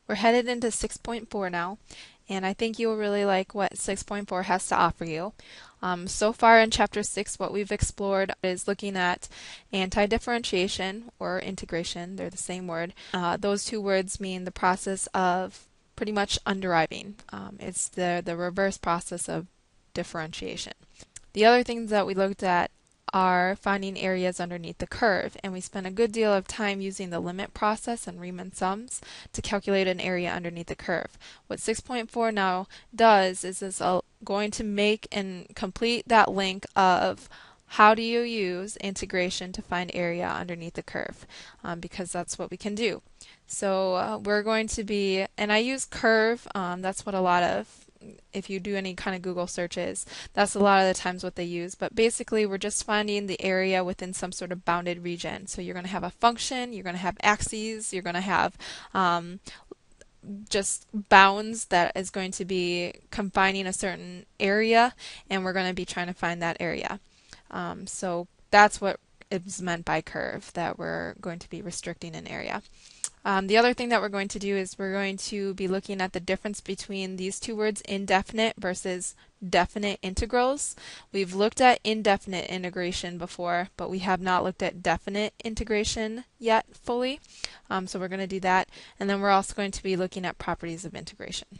We're headed into 6.4 now, and I think you'll really like what 6.4 has to offer you. So far in Chapter 6, what we've explored is looking at anti-differentiation or integration. They're the same word. Those two words mean the process of pretty much underiving. It's the reverse process of differentiation. The other things that we looked at are finding areas underneath the curve, and we spent a good deal of time using the limit process and Riemann sums to calculate an area underneath the curve. What 6.4 now does is it's going to make and complete that link of how do you use integration to find area underneath the curve, because that's what we can do. So we're going to be, and I use curve, that's what a lot of, if you do any kind of Google searches, that's a lot of the times what they use. But basically, we're just finding the area within some sort of bounded region. So you're going to have a function, you're going to have axes, you're going to have just bounds that is going to be confining a certain area, and we're going to be trying to find that area. So that's what is meant by curve, that we're going to be restricting an area. The other thing that we're going to do is we're going to be looking at the difference between these two words, indefinite versus definite integrals. We've looked at indefinite integration before, but we have not looked at definite integration yet fully. So we're going to do that. And then we're also going to be looking at properties of integration.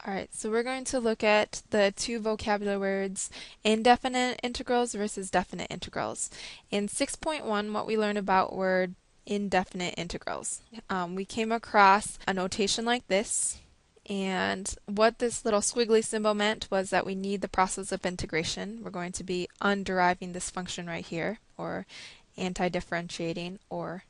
Alright, so we're going to look at the two vocabulary words, indefinite integrals versus definite integrals. In 6.1, what we learned about were indefinite integrals. We came across a notation like this, and what this little squiggly symbol meant was that we need the process of integration. We're going to be underiving this function right here, or anti-differentiating, or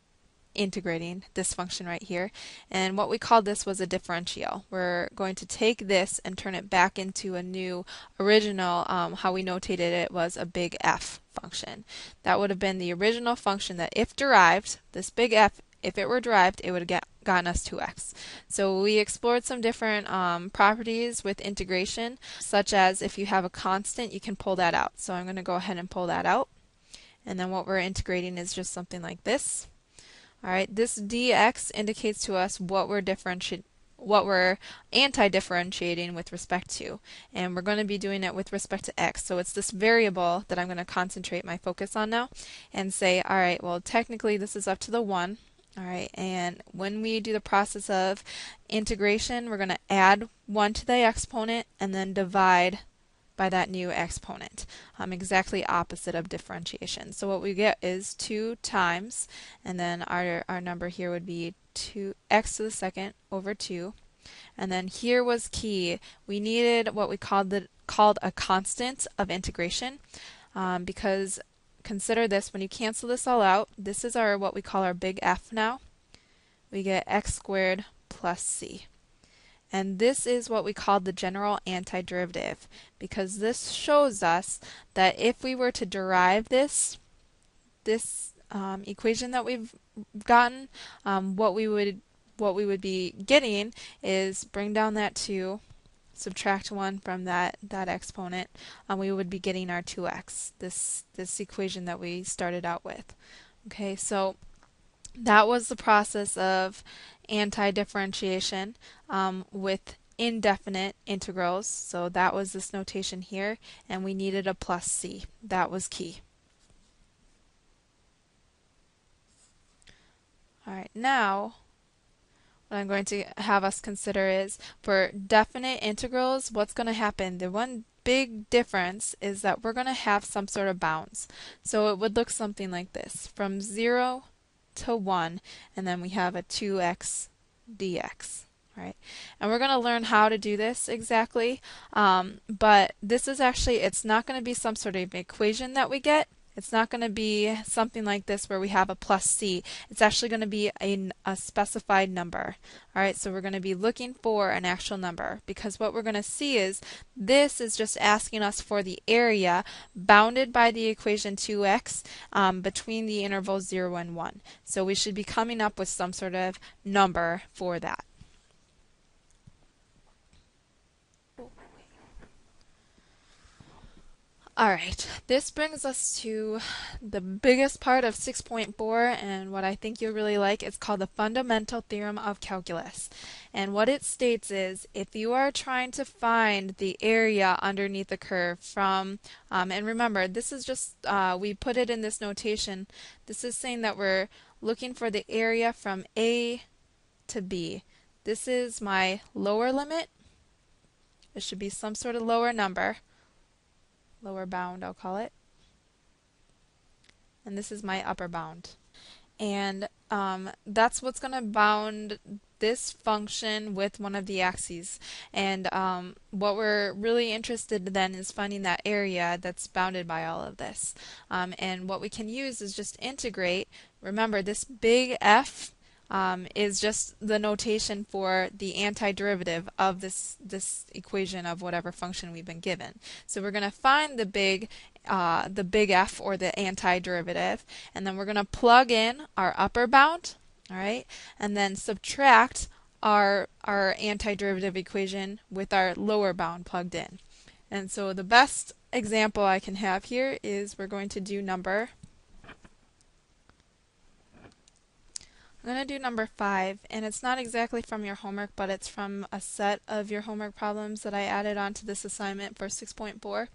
integrating this function right here. And what we called this was a differential. We're going to take this and turn it back into a new original, how we notated it was a big F function. That would have been the original function that if derived, this big F, if it were derived, it would have gotten us 2x. So we explored some different properties with integration, such as if you have a constant, you can pull that out. So I'm going to go ahead and pull that out. And then what we're integrating is just something like this. Alright, this dx indicates to us what we're anti-differentiating with respect to. And we're going to be doing it with respect to x. So it's this variable that I'm going to concentrate my focus on now and say, alright, well technically this is up to the 1. Alright, and when we do the process of integration, we're going to add 1 to the exponent and then divide by that new exponent. Exactly opposite of differentiation. So what we get is 2 times, and then our number here would be 2x to the second over 2. And then here was key. We needed what we called a constant of integration, because consider this, when you cancel this all out, this is our what we call our big F now. We get x squared plus c. And this is what we call the general antiderivative, because this shows us that if we were to derive this equation that we've gotten, what we would be getting is bring down that 2, subtract 1 from that exponent, and we would be getting our 2x, this equation that we started out with. Okay, so that was the process of anti-differentiation with indefinite integrals. So that was this notation here, and we needed a plus c. That was key. Alright, now what I'm going to have us consider is for definite integrals, what's going to happen? The one big difference is that we're going to have some sort of bounds. So it would look something like this, from 0 to 1, and then we have a 2x dx. Right? And we're going to learn how to do this exactly, but this is actually, it's not going to be some sort of equation that we get. It's not going to be something like this where we have a plus c. It's actually going to be a specified number. Alright, so we're going to be looking for an actual number, because what we're going to see is this is just asking us for the area bounded by the equation 2x between the intervals 0 and 1. So we should be coming up with some sort of number for that. All right, this brings us to the biggest part of 6.4 and what I think you'll really like. It's called the fundamental theorem of calculus. And what it states is if you are trying to find the area underneath the curve from, and remember, this is just, we put it in this notation. This is saying that we're looking for the area from A to B. This is my lower limit. It should be some sort of lower number. Lower bound, I'll call it. And this is my upper bound. And that's what's going to bound this function with one of the axes. And what we're really interested in then is finding that area that's bounded by all of this. And what we can use is just integrate. Remember, this big F is just the notation for the antiderivative of this equation of whatever function we've been given. So we're going to find the big F, or the antiderivative, and then we're going to plug in our upper bound, all right, and then subtract our antiderivative equation with our lower bound plugged in. And so the best example I can have here is we're going to do number I'm going to do number 5, and it's not exactly from your homework, but it's from a set of your homework problems that I added onto this assignment for 6.4.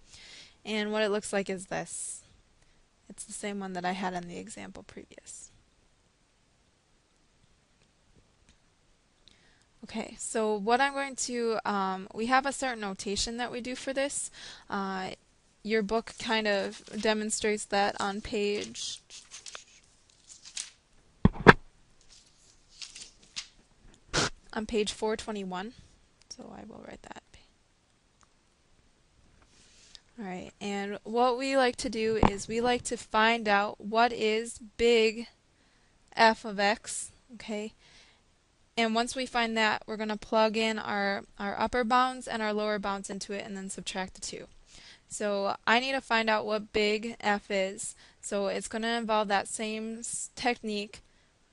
And what it looks like is this. It's the same one that I had in the example previous. Okay, so what I'm going to, we have a certain notation that we do for this. Your book kind of demonstrates that on page 421, so I will write that. Alright, and what we like to do is we like to find out what is big f of x, okay? And once we find that, we're going to plug in our upper bounds and our lower bounds into it and then subtract the two. So I need to find out what big f is, so it's going to involve that same technique.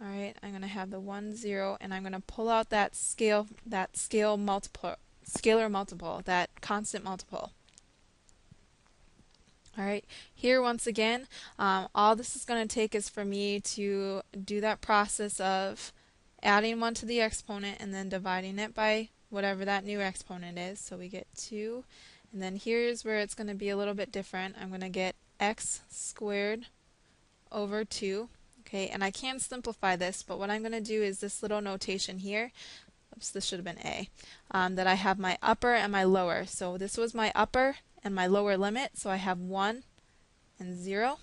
Alright, I'm going to have the 1, 0, and I'm going to pull out that scalar multiple, that constant multiple. Alright, here once again, all this is going to take is for me to do that process of adding 1 to the exponent and then dividing it by whatever that new exponent is. So we get 2, and then here's where it's going to be a little bit different. I'm going to get x squared over 2. Okay, and I can simplify this, but what I'm going to do is this little notation here. Oops, this should have been a. That I have my upper and my lower. So this was my upper and my lower limit. So I have 1 and 0. All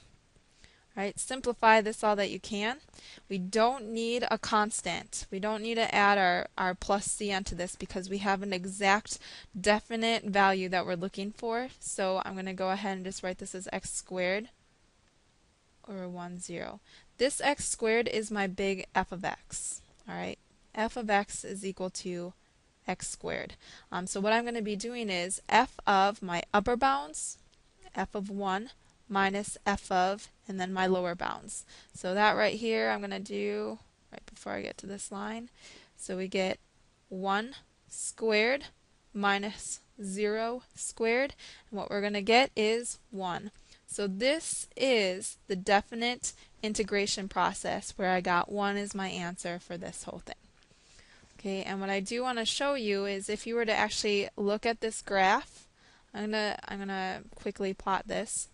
right, simplify this all that you can. We don't need a constant. We don't need to add our plus c onto this because we have an exact definite value that we're looking for. So I'm going to go ahead and just write this as x squared over 1, 0. This x squared is my big f of x. Alright, f of x is equal to x squared. So what I'm going to be doing is f of my upper bounds, f of 1, minus f of, and then my lower bounds. So that right here I'm going to do right before I get to this line. So we get 1 squared minus 0 squared, and what we're going to get is 1. So this is the definite integration process where I got 1 as my answer for this whole thing. Okay, and what I do want to show you is if you were to actually look at this graph, I'm gonna quickly plot this.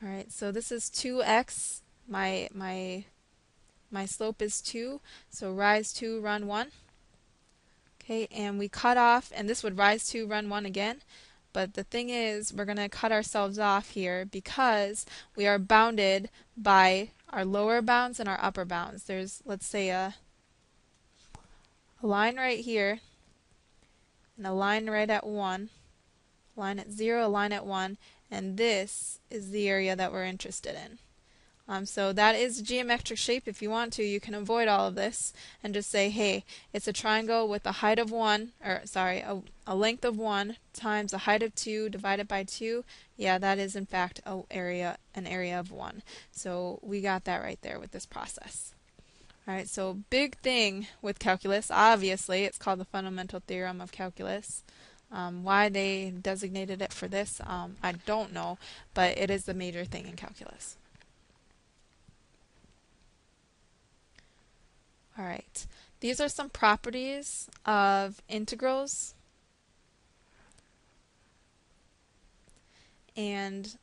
All right, so this is 2x. My slope is 2, so rise 2, run 1. Okay, and we cut off, and this would rise 2, run 1 again. But the thing is, we're going to cut ourselves off here because we are bounded by our lower bounds and our upper bounds. There's, let's say, a line right here, and a line right at 1, a line at 0, a line at 1, and this is the area that we're interested in. So that is a geometric shape. If you want to, you can avoid all of this and just say, hey, it's a triangle with a height of 1, or sorry, a length of 1 times a height of 2 divided by 2. Yeah, that is in fact an area of 1. So we got that right there with this process. Alright, so big thing with calculus, obviously, it's called the fundamental theorem of calculus. Why they designated it for this, I don't know, but it is the major thing in calculus. All right, these are some properties of integrals, and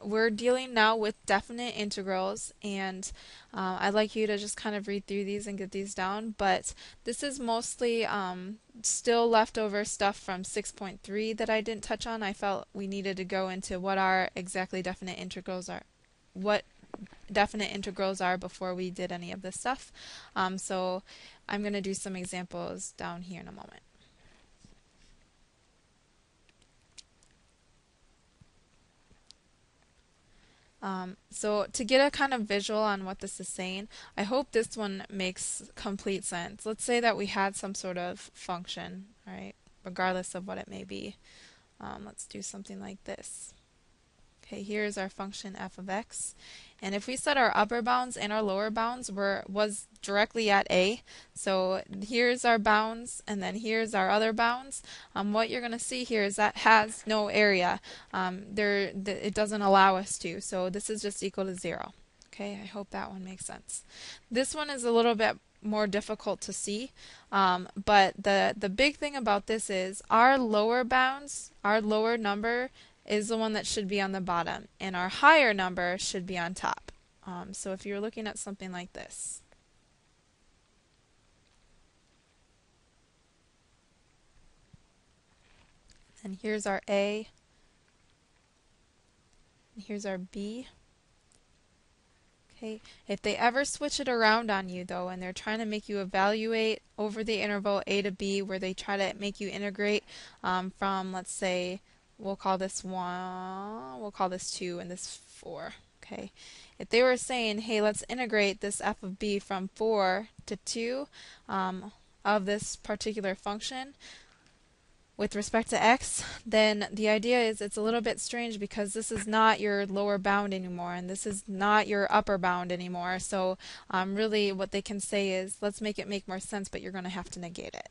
we're dealing now with definite integrals, and I'd like you to just kind of read through these and get these down, but this is mostly still leftover stuff from 6.3 that I didn't touch on. I felt we needed to go into what are exactly definite integrals are, what definite integrals are before we did any of this stuff. So I'm going to do some examples down here in a moment. So to get a kind of visual on what this is saying, I hope this one makes complete sense. Let's say that we had some sort of function, right, regardless of what it may be. Let's do something like this. Okay, here's our function f of x. And if we set our upper bounds and our lower bounds was directly at a, so here's our bounds and then here's our other bounds, what you're going to see here is that has no area. It doesn't allow us to, so this is just equal to 0. Okay, I hope that one makes sense. This one is a little bit more difficult to see, but the big thing about this is our lower bounds, our lower number, is the one that should be on the bottom, and our higher number should be on top. So if you're looking at something like this, and here's our a, and here's our b. Okay, if they ever switch it around on you though, and they're trying to make you evaluate over the interval a to b, where they try to make you integrate from, let's say, we'll call this 1, we'll call this 2, and this 4. Okay, if they were saying, hey, let's integrate this f of b from 4 to 2 of this particular function with respect to x, then the idea is it's a little bit strange because this is not your lower bound anymore, and this is not your upper bound anymore. So really what they can say is, let's make it make more sense, but you're going to have to negate it.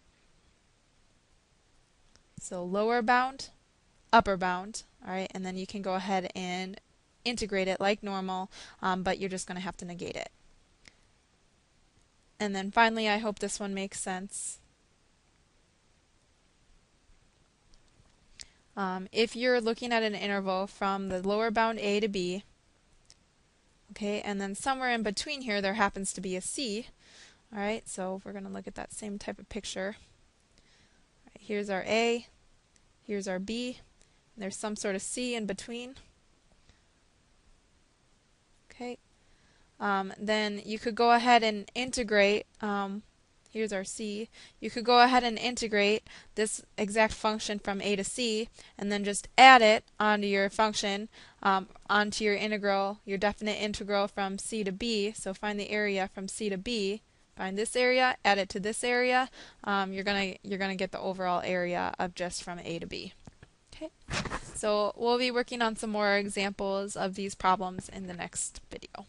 So lower bound, upper bound, all right, and then you can go ahead and integrate it like normal, but you're just going to have to negate it. And then finally, I hope this one makes sense. If you're looking at an interval from the lower bound a to b, okay, and then somewhere in between here there happens to be a c, all right, so we're going to look at that same type of picture. All right, here's our a, here's our b, and there's some sort of c in between. Okay, then you could go ahead and integrate. Here's our c. You could go ahead and integrate this exact function from a to c, and then just add it onto your function, onto your integral, your definite integral from c to b. So find the area from c to b. Find this area, add it to this area. You're gonna get the overall area of just from a to b. Okay. So we'll be working on some more examples of these problems in the next video.